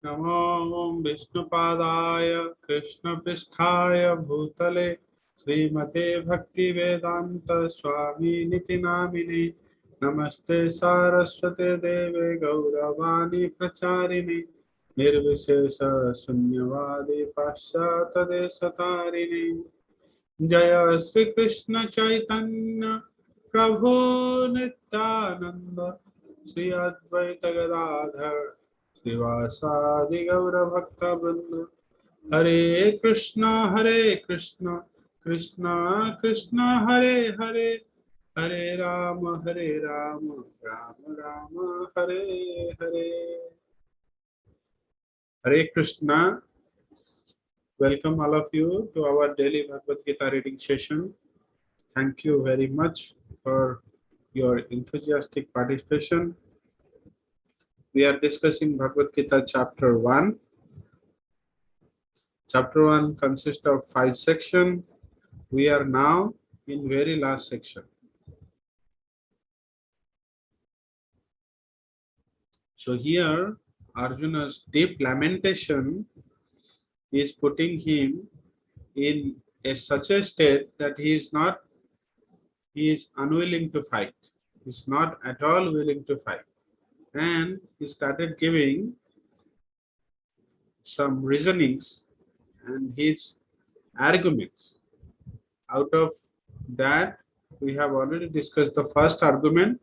नमो विष्णुपादाय कृष्णपृष्ठाय भूतले श्रीमते भक्तिवेदांत स्वामिनिति नामिने नमस्ते सारस्वते देवे गौरवाणी प्रचारिणे निर्विशेष शून्यवादी पाश्चात्यदेशतारिणे जय श्री कृष्ण चैतन्य प्रभु नित्यानंद श्री अद्वैत गदाधर श्रीवासादि गौर भक्त वृंद हरे Krishna Krishna Krishna Hare Hare Hare Ram Ram Ram Hare Hare Hare Krishna. Welcome all of you to our daily Bhagavad Gita reading session. Thank you very much for your enthusiastic participation. We are discussing Bhagavad Gita chapter 1. Chapter 1 consists of 5 sections. We are now in very last section. So here Arjuna's deep lamentation is putting him in such a state that he is unwilling to fight. He is not at all willing to fight. And he started giving some reasonings and his arguments. Out of that, we have already discussed the first argument,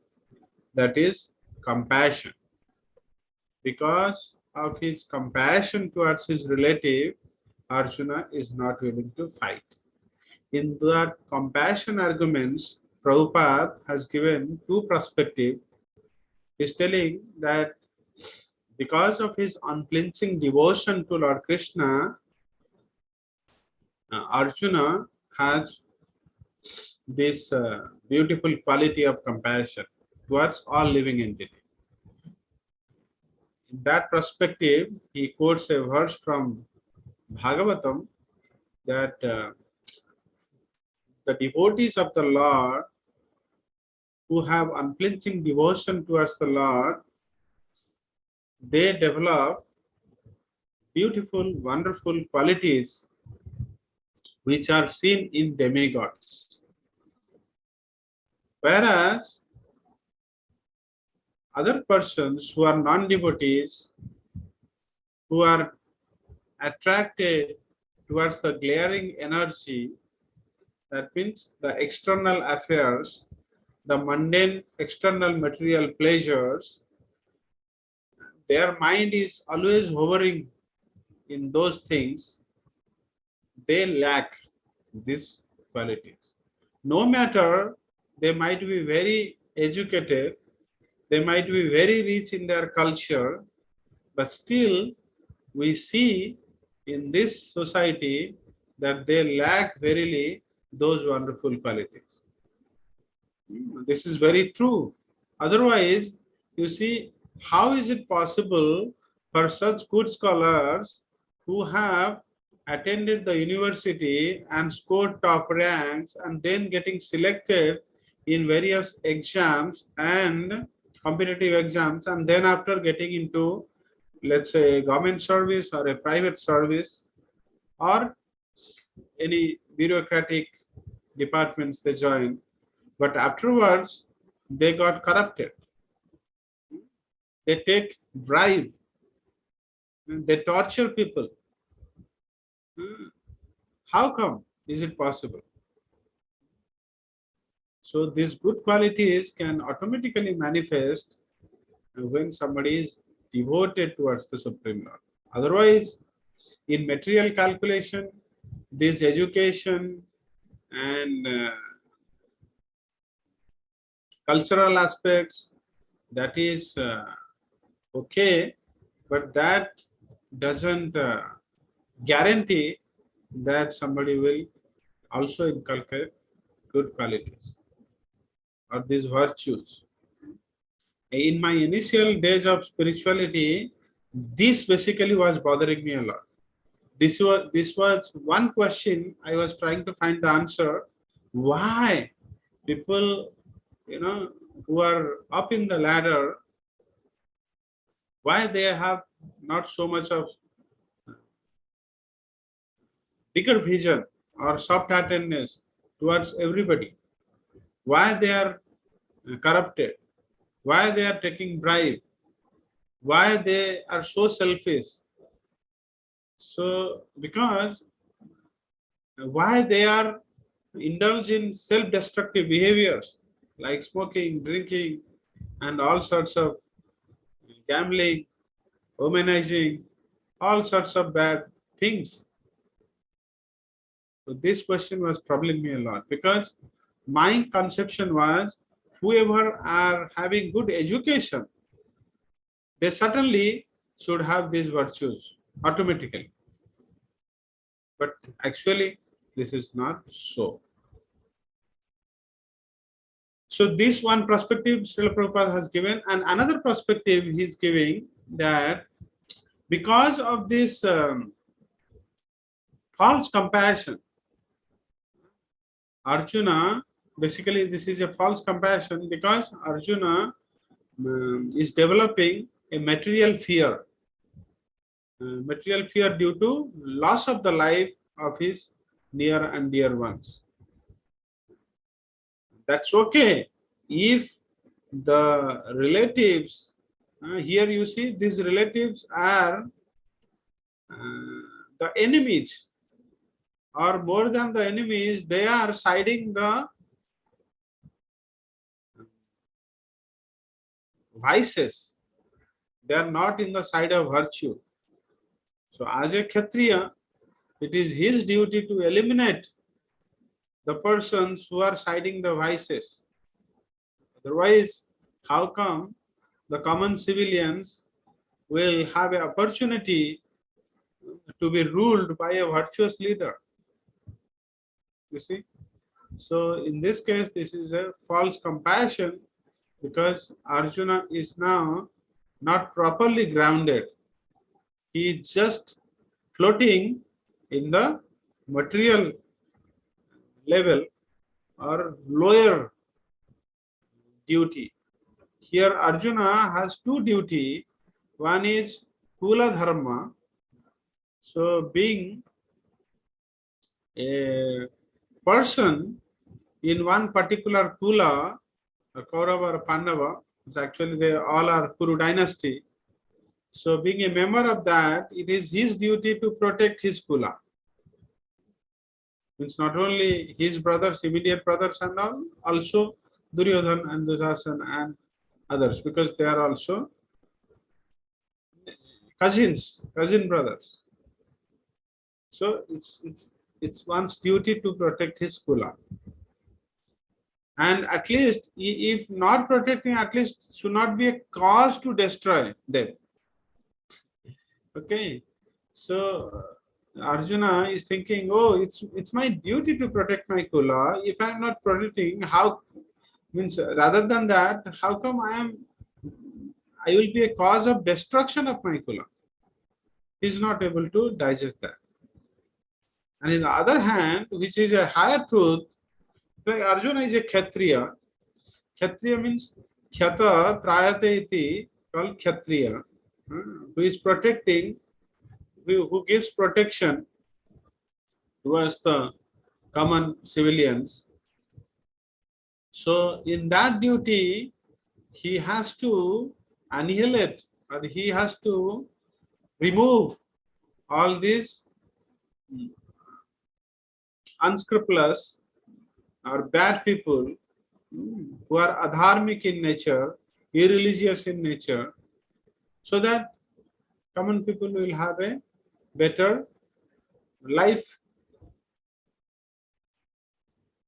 that is compassion. Because of his compassion towards his relative, Arjuna is not willing to fight. In that compassion arguments, Prabhupada has given two perspectives. He is telling that because of his unflinching devotion to Lord Krishna, Arjuna has this beautiful quality of compassion towards all living entities. In that perspective, he quotes a verse from Bhagavatam that the devotees of the Lord who have unflinching devotion towards the Lord, they develop beautiful, wonderful qualities which are seen in demigods. Whereas other persons who are non-devotees, who are attracted towards the glaring energy, that means the external affairs, the mundane external material pleasures, their mind is always hovering in those things, they lack these qualities. No matter they might be very educated, they might be very rich in their culture, but still we see in this society that they lack verily those wonderful qualities. This is very true. Otherwise, you see, how is it possible for such good scholars who have attended the university and scored top ranks and then getting selected in various exams and competitive exams, and then after getting into, let's say, a government service or a private service or any bureaucratic departments they join, but afterwards they got corrupted. They take bribe, they torture people. How come is it possible? So these good qualities can automatically manifest when somebody is devoted towards the Supreme Lord. Otherwise, in material calculation, this education and cultural aspects, that is okay, but that doesn't guarantee that somebody will also inculcate good qualities or these virtues. In my initial days of spirituality, this basically was bothering me a lot. This was one question I was trying to find the answer. Why people, who are up in the ladder, Why they have not so much of bigger vision or soft-heartedness towards everybody? Why they are corrupted? Why they are taking bribe? Why they are so selfish? So because why they are indulge in self-destructive behaviors like smoking, drinking, and all sorts of gambling, womanizing, all sorts of bad things. So this question was troubling me a lot because my conception was whoever are having good education, they certainly should have these virtues automatically. But actually, this is not so. So this one perspective Srila Prabhupada has given, and another perspective he is giving that because of this false compassion, Arjuna, basically this is a false compassion because Arjuna is developing a material fear due to loss of the life of his near and dear ones. That's okay if the relatives, here you see these relatives are the enemies, or more than the enemies, they are siding the vices. They are not in the side of virtue. So as a Kshatriya, it is his duty to eliminate the persons who are siding the vices. Otherwise, how come the common civilians will have an opportunity to be ruled by a virtuous leader? You see? So in this case, this is a false compassion because Arjuna is now not properly grounded. He is just floating in the material level or lower duty. Here Arjuna has two duty. One is Kula Dharma. So being a person in one particular Kula, a Kaurava or Pandava, actually they all are Kuru dynasty. So being a member of that, it is his duty to protect his Kula. It's not only his brothers, immediate brothers and all, also Duryodhan and Dusasan and others, because they are also cousin brothers. So it's one's duty to protect his Kula. And at least, if not protecting, at least should not be a cause to destroy them. Okay, so Arjuna is thinking, oh, it's my duty to protect my Kula. If I am not protecting, how means rather than that, how come I will be a cause of destruction of my Kula? He is not able to digest that. And in the other hand, which is a higher truth, like Arjuna is a Kshatriya. Kshatriya means Khyata Trayate iti, called Kshatriya, who is protecting, who gives protection towards the common civilians. So in that duty, he has to annihilate or he has to remove all these unscrupulous or bad people who are adharmic in nature, irreligious in nature, so that common people will have a better life.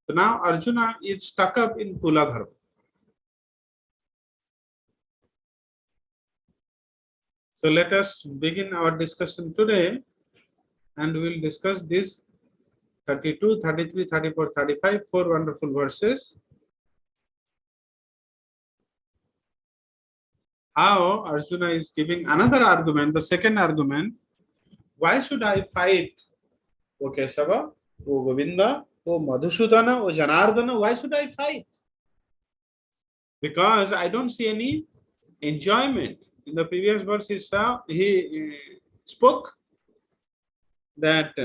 So now Arjuna is stuck up in Kula Dharma. So let us begin our discussion today, and we will discuss this 32, 33, 34, 35, four wonderful verses. How Arjuna is giving another argument, the second argument. Why should I fight, O Kesava, O Govinda, O Madhusudana, O Janardana? Why should I fight? Because I don't see any enjoyment. In the previous verse, he spoke that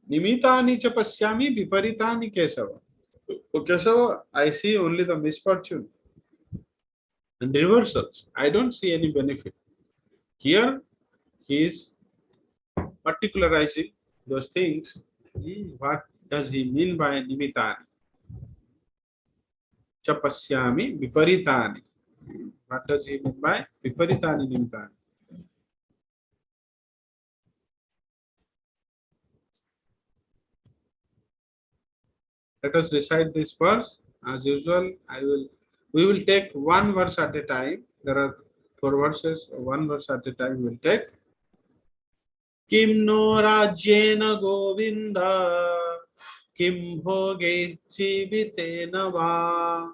nimitani cha pasyami viparitani kesava. Oh, Kesava, I see only the misfortune and reversals. I don't see any benefit. Here, he is particularizing those things. What does he mean by nimitani? Chapasyami viparitani. What does he mean by viparitani nimitani? Let us recite this verse. As usual, we will take one verse at a time. There are 4 verses, one verse at a time we'll take. Kim no rajyena govinda, kim bhoge jivitena va,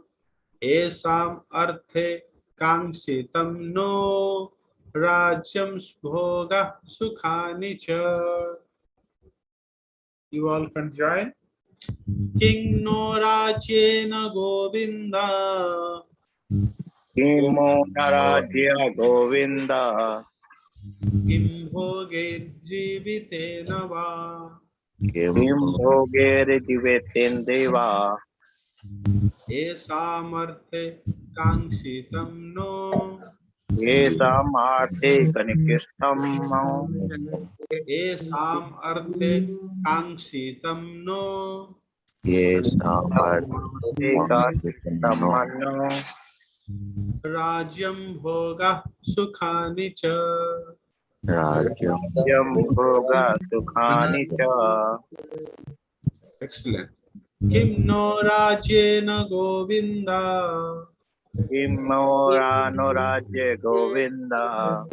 esam arthe kangshitam no, rajyam bhoga sukhani cha. You all can join. King no rajyena govinda, Kimo Narajya Govinda, kim bhoge jivitena va, Kim Bhogere Divetin Deva, esam arthe kangshitam no, Yesam Arte Kanikistam, esam arthe kangshitam no, Yesam Arte Kanikistam, rajyam bhoga sukhani cha. Rajyam Bhoga Sukhani Cha, Excellent. Kim no rajyena govinda, Kimo Rano Rajya Govinda,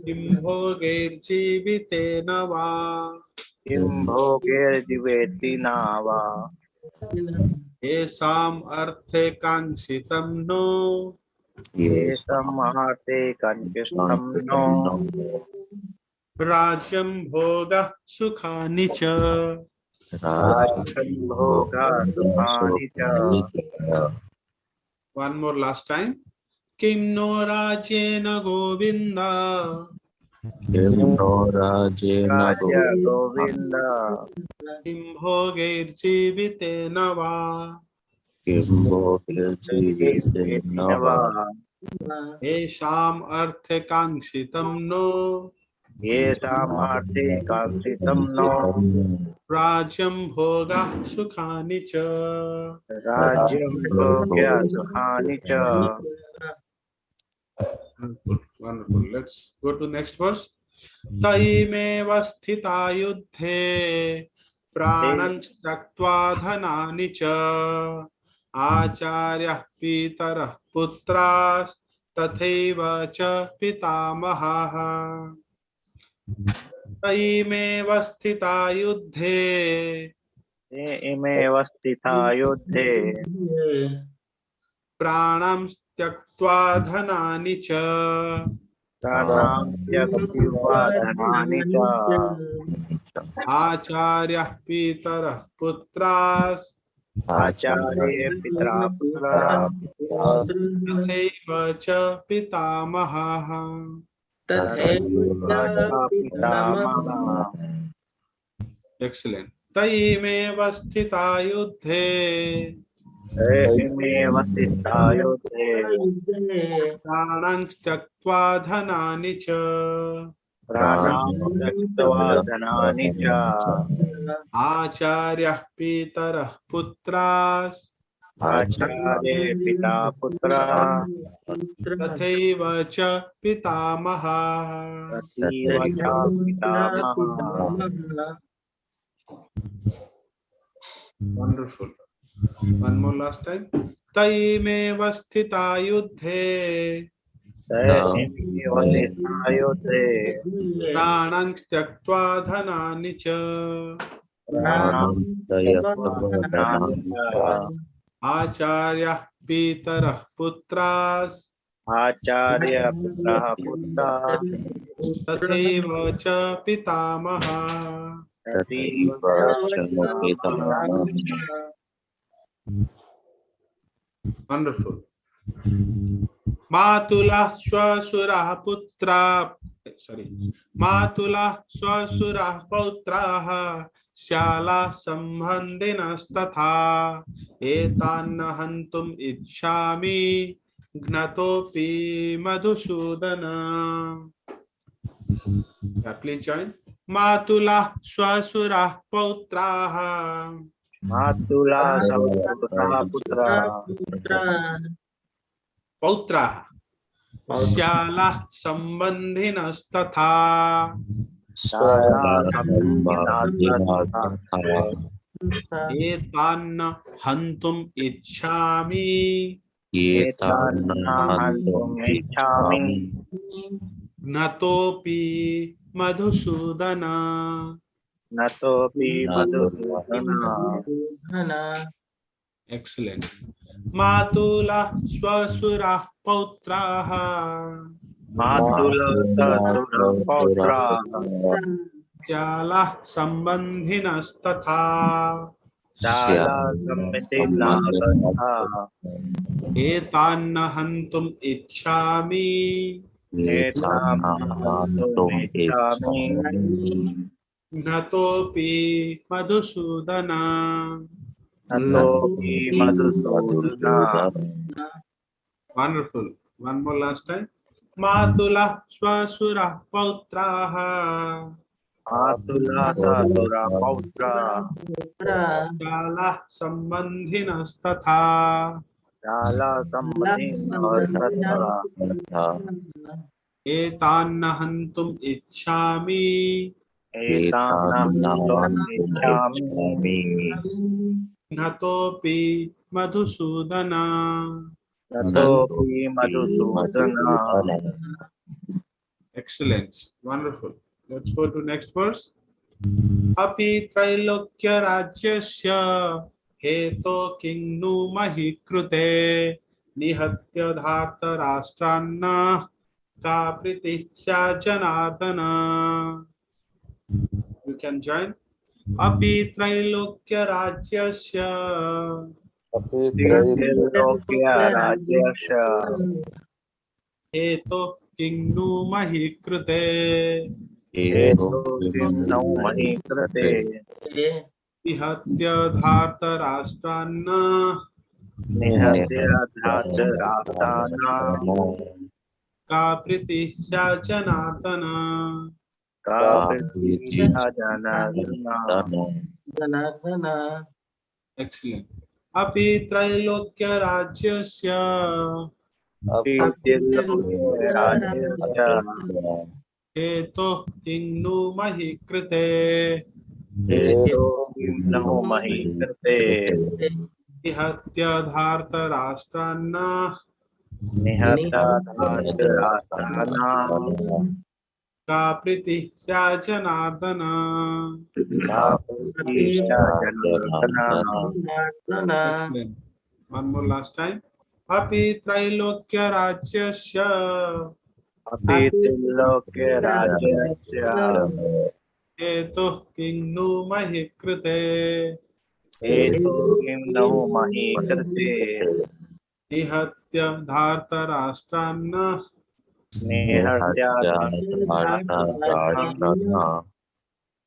kim bhoge jivitena va, Kim Bhogere Divetin Nava, esam arthe kangshitam no, Yesam Arte Kanikistam no, rajyam bhoga sukhani cha. Rajyam Bhoga Sukhani Cha, One more last time. Kim no rajyena govinda, Raja Govinda, kim bhoge jivitena va, Nava, esam arthe kangshitam no, Yesam Arte Kaksitam no, rajyam bhoga sukhani cha. Rajyam Bhogya Sukhani Cha, Wonderful, wonderful. Let's go to next verse. Taimeva sthita yuddhe pranang tyaktva dhanani cha acharya pitarah putras tathaiva cha pitamahaha. Taimeva sthita yuddhe Te ime vastita yudhe, pranam tyaktva dhanani cha Pranam Tyaktiva Dhanani Cha, acharya pitarah putras Acharya Pitra Putra, tathaiva cha pitamahaha. Tathaiva Cha Pitamaha, Excellent. Taimeva sthita yuddhe Te ime vastita yudhe, pranang tyaktva dhanani cha Pranam Tyaktiva Dhanani Cha, acharya pitarah putras Acharya Pita Putra, tathaiva cha pitamahaha. Tathaiva Cha Pitamaha, Wonderful. One more last time. Taimeva sthita yuddhe Te ime vastita yudhe, pranang tyaktva dhanani cha Pranam Tyaktiva Dhanani Cha, acharya pitarah putras Acharya Pitra Putra, tathaiva cha pitamaha. Tathaiva Cha Pitamaha, Wonderful. मातुला स्वसुरः पुत्रा sorry मातुला स्वसुरः पौत्राः श्याला सम्बन्धिनस्तथा एतान्न हन्तुम् इच्छामि घ्नतोऽपि Madhusudan. Please join. मातुला स्वसुरः पौत्राः मातुला सवसुरः पुत्रः पौत्राः श्याला सम्बन्धिनस्तथा शाला सम्बन्धिनस्तथा एतान्न हन्तुम् इच्छामि एतान्न हन्तुम् इच्छामि घ्नतोऽपि Madhusudan. नतोऽपि Madhusudan. Excellent. मातुला स्वसुरः पौत्राः मातुला सवसुरः पौत्राः श्याला सम्बन्धिनस्तथा शाला सम्बन्धिनस्तथा एतान्न हन्तुम् इच्छामि एतान्न हन्तुम् इच्छामि घ्नतोऽपि Madhusudan. नतोऽपि Madhusudan. Wonderful. One more last time. मातुला स्वसुरः पौत्राः मातुला सवसुरः पौत्राः श्याला सम्बन्धिनस्तथा शाला सम्बन्धिनस्तथा एतान्न हन्तुम् इच्छामि एतान्न हन्तुम् इच्छामि घ्नतोऽपि Madhusudan. नतोऽपि Madhusudan. Excellent. Wonderful. Let's go to next verse. Api त्रैलोक्य राज्यस्य हेतो किं नु महि कृते निहत्य धार्तराष्ट्रान्न का प्रीतिः स्यात् Janardan. You can join. Api त्रैलोक्य राज्यस्य त्रैलोक्य राज्यस्य हेतो किं नु महि कृते हेतो किं नु महि कृते निहत्य धार्तराष्ट्रान्न निहत्य धार्तराष्ट्रान्न का प्रीतिः स्यात् जनार्दन. का प्रीतिः स्यात् जनार्दन. Excellent. Api त्रैलोक्य राज्यस्य त्रैलोक्य राज्यस्य हेतो किं नु महि कृते हेतो किं नु महि कृते निहत्य धार्तराष्ट्रान्न निहत्य धार्तराष्ट्रान्न का प्रीतिः स्यात् जनार्दन. का प्रीतिः स्यात् Janardan. Excellent. One more last time. Api त्रैलोक्य राज्यस्य अपि त्रैलोक्य राज्यस्य हेतो किं नु महि कृते हेतो किं नु महि कृते निहत्य धार्तराष्ट्रान्न निहत्य धार्तराष्ट्रान्न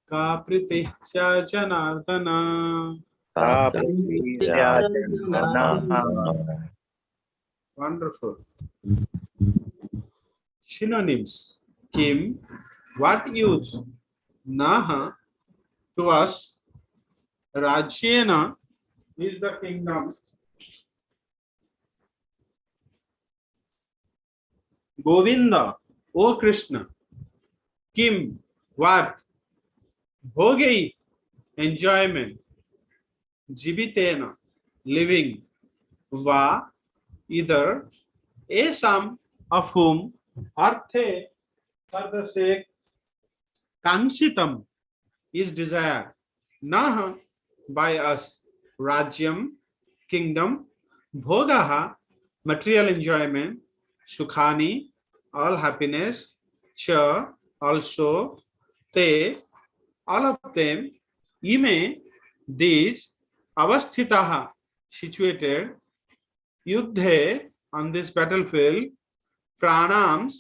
का प्रीतिः स्यात् जनार्दन. का प्रीतिः स्यात् Janardan. Wonderful. Synonyms. Kim, what use? Nah, to us. Rajyena is the kingdom. Govinda, O Krishna. Kim, what? Bhogei, enjoyment. Jivitena, living. Va, either. Esam, of whom. Arthe, for the sake. Kanksitam, is desired. Nah, by us. Rajyam, kingdom. Bhogaha, material enjoyment. Sukhani, all happiness. Cha, also. Te, all of them. Ime, these. Avasthitaha, situated. Yuddhe, on this battlefield. pranams,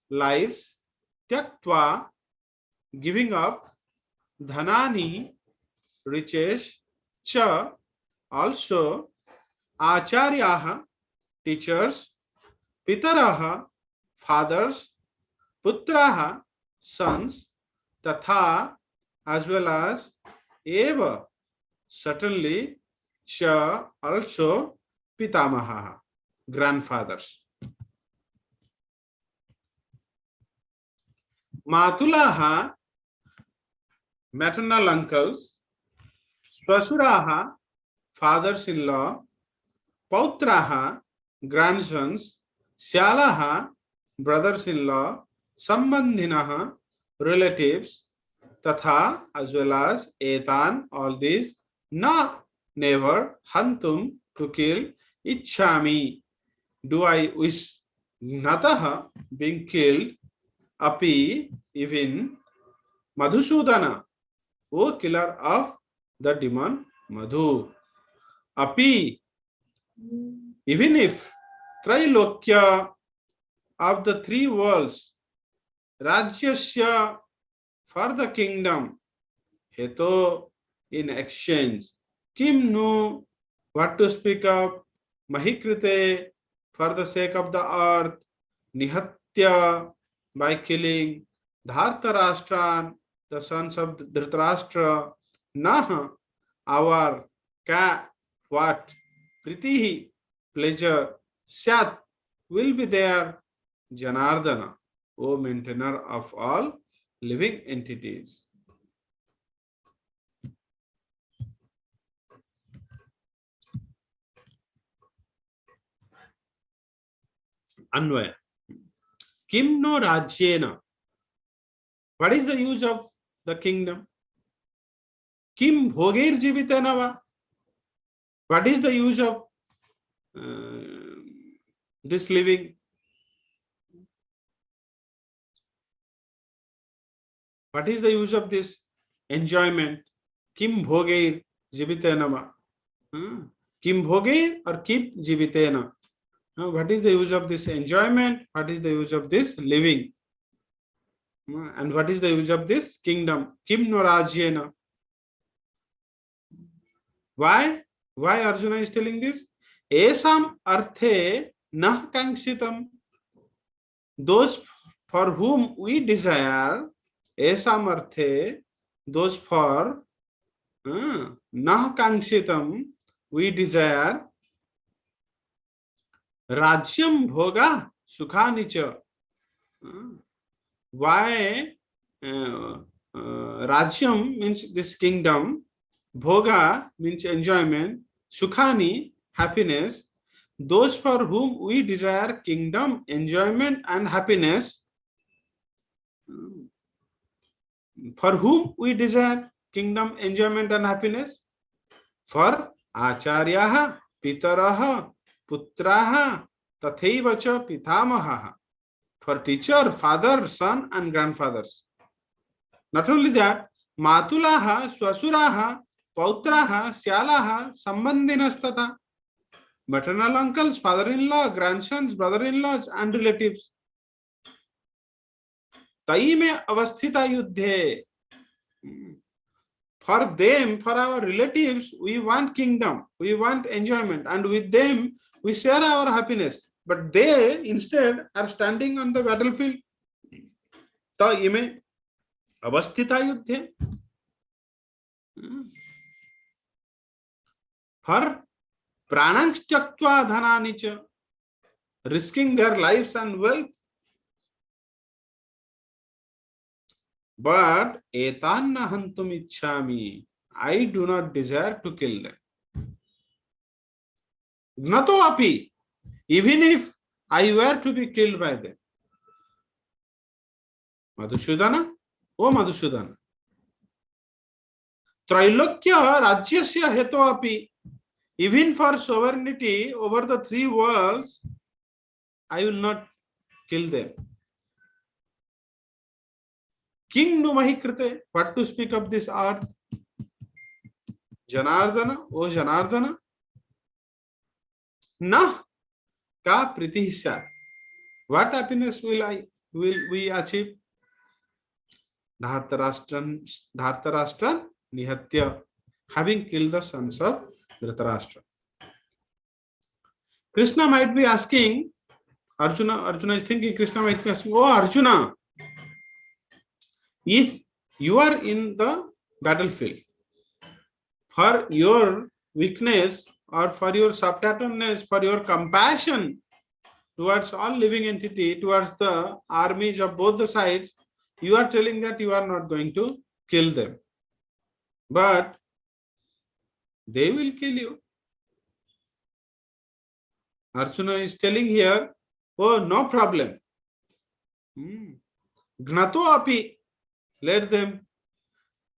lives, tyaktva, giving up, dhanani, riches, cha, also, acharyaha, teachers, pitaraha, fathers, putraha, sons, tatha, as well as eva, certainly, cha, also, pitamaha, grandfathers. Matulaha, maternal uncles, swasuraha, fathers-in-law, pautraha, grandsons, syalaha, brothers-in-law, sambandhinaha, relatives, tatha, as well as etan, all these, na, never, hantum, to kill, ichhami, do I wish, nataha, being killed, api, even, madhusudana, O killer of the demon Madhu, api, even if, Trailokya, of the three worlds, Rajyasya, for the kingdom, Heto, in exchange, Kim nu, what to speak of, Mahikrite, for the sake of the earth, Nihatya, by killing, Dhartarashtra, the sons of Dhritarashtra, Nah, our, Ka, what, Pritihi, pleasure, Sat, will be there, Janardana, O maintainer of all living entities. Anvaya. Kim no Rajyena. What is the use of the kingdom? Kim Bhogir Jivitanava. What is the use of this living? What is the use of this enjoyment? Kim Bhogir Jivitanava. Kim Bhogir or Kim Jivitena. What is the use of this enjoyment? What is the use of this living? And what is the use of this kingdom? Kim no Rajyena. Why? Why Arjuna is telling this? Esam arthe nah kangshitam. Those for whom we desire, esam arthe, those for nah kangshitam, we desire, Rajyam bhoga sukhanicha. Why Rajyam means this kingdom, bhoga means enjoyment, sukhani, happiness. Those for whom we desire kingdom, enjoyment and happiness, for whom we desire kingdom, enjoyment and happiness, for acharyaha, pitaraha, putraha, tathaiva cha pitamaha, for teacher, father, son and grandfathers. Not only that, matulaha, swasuraha, pautraha, syalaha, sambandhinastata, maternal uncles, father-in-law, grandsons, brother-in-laws and relatives. Tai mein avasthita yuddhe. For them, for our relatives, we want kingdom, we want enjoyment, and with them we share our happiness. But they instead are standing on the battlefield. Ta ime avasthita yuddhe. For pranang tyaktva dhanani cha, risking their lives and wealth. But etanna hantum ichhami, I do not desire to kill them. Nato api, even if I were to be killed by them. Madhusudana, O Madhusudana. Trailokya rajyasya heto api, even for sovereignty over the three worlds, I will not kill them. King nu mahikrite, what to speak of this earth? Janardana, O Janardana. Nah ka pritihisya. What happiness will we achieve? Dhartarashtra Nihatya, having killed the sons of Dhritarashtra. Krishna might be asking, Arjuna is thinking, Krishna might be asking, oh Arjuna, if you are in the battlefield, for your weakness or for your subtitleness, for your compassion towards all living entity, towards the armies of both the sides, you are telling that you are not going to kill them. But they will kill you. Arjuna is telling here, oh, no problem. Gnato api, let them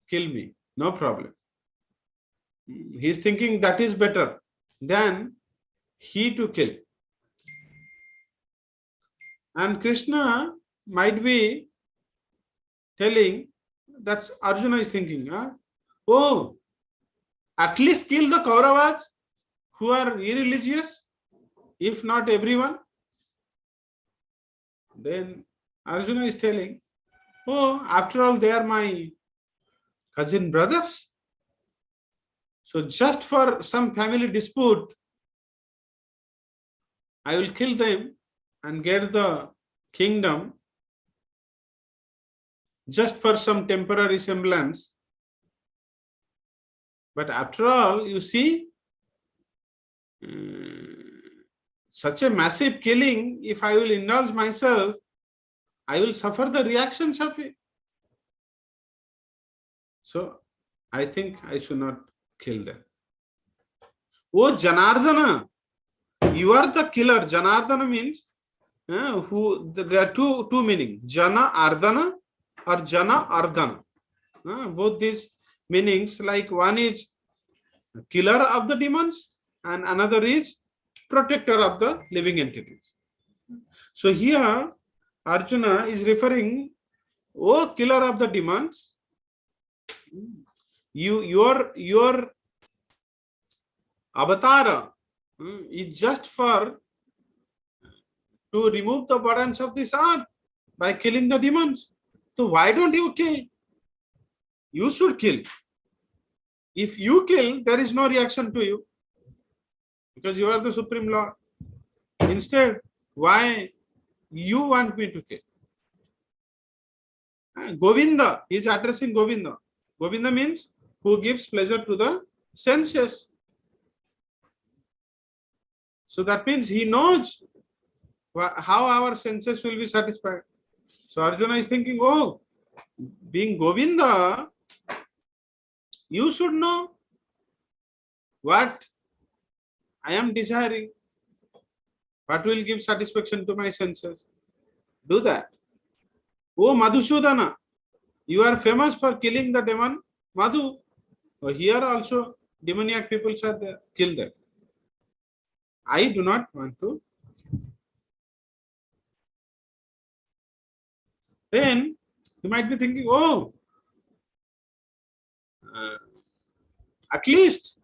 kill me, no problem. He is thinking that is better than he to kill. And Krishna might be telling, that's Arjuna is thinking, oh, at least kill the Kauravas who are irreligious, if not everyone. Then Arjuna is telling, oh, after all, they are my cousin brothers. So just for some family dispute, I will kill them and get the kingdom just for some temporary semblance. But after all, you see, such a massive killing, if I will indulge myself, I will suffer the reactions of it. So I think I should not kill them. Oh Janardana, you are the killer. Janardana means who there are two meanings, Jana Ardana or Jana Ardana. Both these meanings, like one is killer of the demons and another is protector of the living entities. So here Arjuna is referring, oh killer of the demons, your avatar is just for to remove the burdens of this earth by killing the demons. So why don't you kill? You should kill. If you kill, there is no reaction to you because you are the Supreme Lord. Instead, why you want me to kill? Govinda is addressing Govinda. Govinda means who gives pleasure to the senses. So that means he knows how our senses will be satisfied. So Arjuna is thinking, oh, being Govinda, you should know what I am desiring, what will give satisfaction to my senses. Do that. Oh Madhusudana, you are famous for killing the demon Madhu. Here also demoniac people are there. Kill them. I do not want to. Then you might be thinking, oh, at least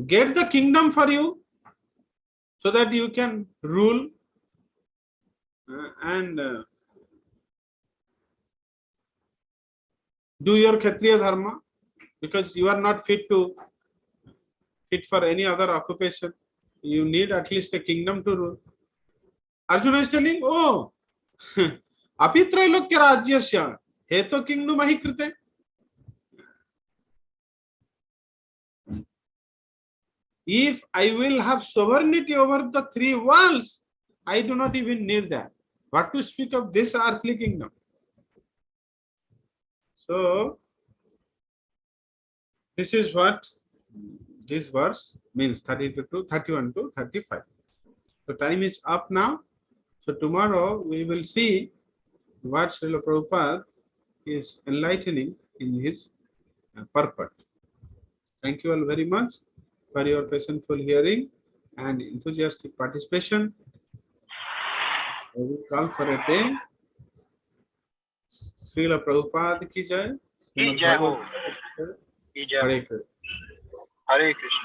get the kingdom for you so that you can rule and do your Kshatriya dharma, because you are not fit for any other occupation. You need at least a kingdom to rule. Arjuna is telling, oh, apitrailokya rajyasya heto kingdom ahikrite. If I will have sovereignty over the three worlds, I do not even need that. What to speak of this earthly kingdom? So, this is what this verse means, 32 to 31 to 35. So, time is up now. So, tomorrow we will see what Srila Prabhupada is enlightening in his purport. Thank you all very much for your patientful hearing and enthusiastic participation. We will call for a day. Srila Prabhupada ki jai. Ki jai ho. Ki jai. Hare Krishna. Hare Krishna.